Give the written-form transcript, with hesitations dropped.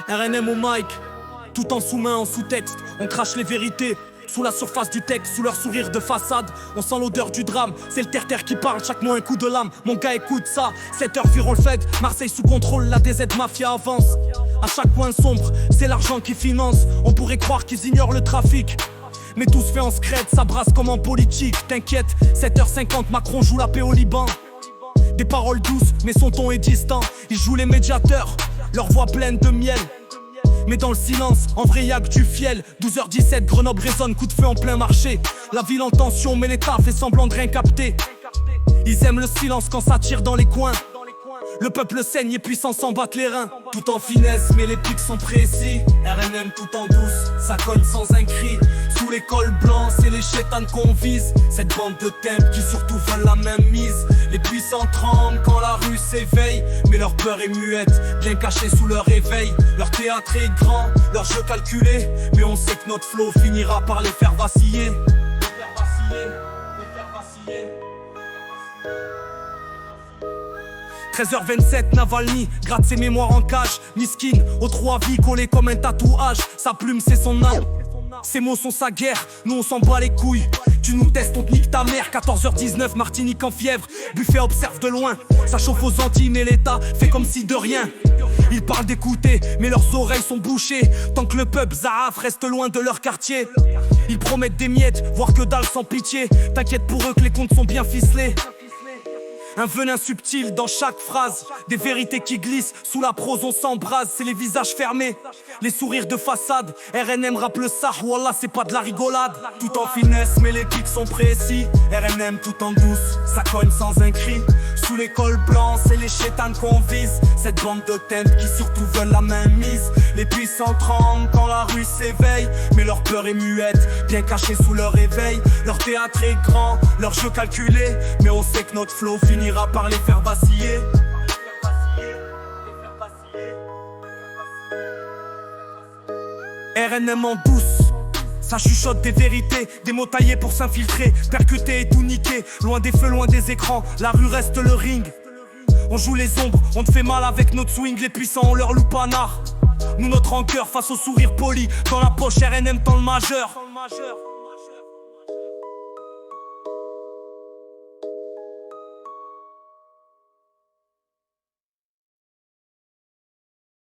RNM au mic, tout en sous-main, en sous-texte. On crache les vérités sous la surface du texte, sous leur sourire de façade. On sent l'odeur du drame, c'est le terre-terre qui parle, chaque mot un coup de lame. Mon gars écoute ça, 7h virons le fait. Marseille sous contrôle, la DZ Mafia avance. À chaque coin sombre, c'est l'argent qui finance. On pourrait croire qu'ils ignorent le trafic, mais tout se fait en secret, ça brasse comme en politique. T'inquiète, 7h50, Macron joue la paix au Liban. Des paroles douces, mais son ton est distant. Ils jouent les médiateurs, leur voix pleine de miel. Mais dans le silence, en vrai y'a que du fiel. 12h17, Grenoble résonne, coup de feu en plein marché. La ville en tension, mais l'État fait semblant de rien capter. Ils aiment le silence quand ça tire dans les coins. Le peuple saigne et puissant s'en battent les reins. Tout en finesse, mais les pics sont précis. RNM tout en douce, ça cogne sans un cri. Sous les cols blancs, c'est les chétanes qu'on vise. Cette bande de tempes qui surtout veulent la même mise. Les puissants tremblent quand la rue s'éveille, mais leur peur est muette, bien cachée sous leur éveil. Leur théâtre est grand, leur jeu calculé, mais on sait que notre flow finira par les faire vaciller. 13h27, Navalny gratte ses mémoires en cage. Miskin, aux 3 vies collées comme un tatouage. Sa plume c'est son âme, ses mots sont sa guerre. Nous on s'en bat les couilles, tu nous testes, on te nique ta mère. 14h19, Martinique en fièvre. Buffet observe de loin, ça chauffe aux Antilles, mais l'État fait comme si de rien. Ils parlent d'écouter, mais leurs oreilles sont bouchées. Tant que le peuple Zahaf reste loin de leur quartier. Ils promettent des miettes, voire que dalle sans pitié. T'inquiète pour eux que les comptes sont bien ficelés. Un venin subtil dans chaque phrase, des vérités qui glissent, sous la prose on s'embrase, c'est les visages fermés, les sourires de façade. RNM rappe le sah, wallah c'est pas de la rigolade. Tout en finesse mais les kicks sont précis. RNM tout en douce, ça cogne sans un cri. Sous les cols blancs, c'est les chétanes qu'on vise. Cette bande de tempes qui surtout veulent la main mise. Les puissants tremblent quand la rue s'éveille, mais leur peur est muette, bien cachée sous leur éveil. Leur théâtre est grand, leur jeu calculé, mais on sait que notre flow finira par les faire vaciller. RNM en douce, ça chuchote des vérités, des mots taillés pour s'infiltrer, percuter et tout niquer. Loin des feux, loin des écrans, la rue reste le ring. On joue les ombres, on te fait mal avec notre swing. Les puissants ont leur loupanard, nous notre rancœur face au sourire poli. Dans la poche RNM dans le majeur.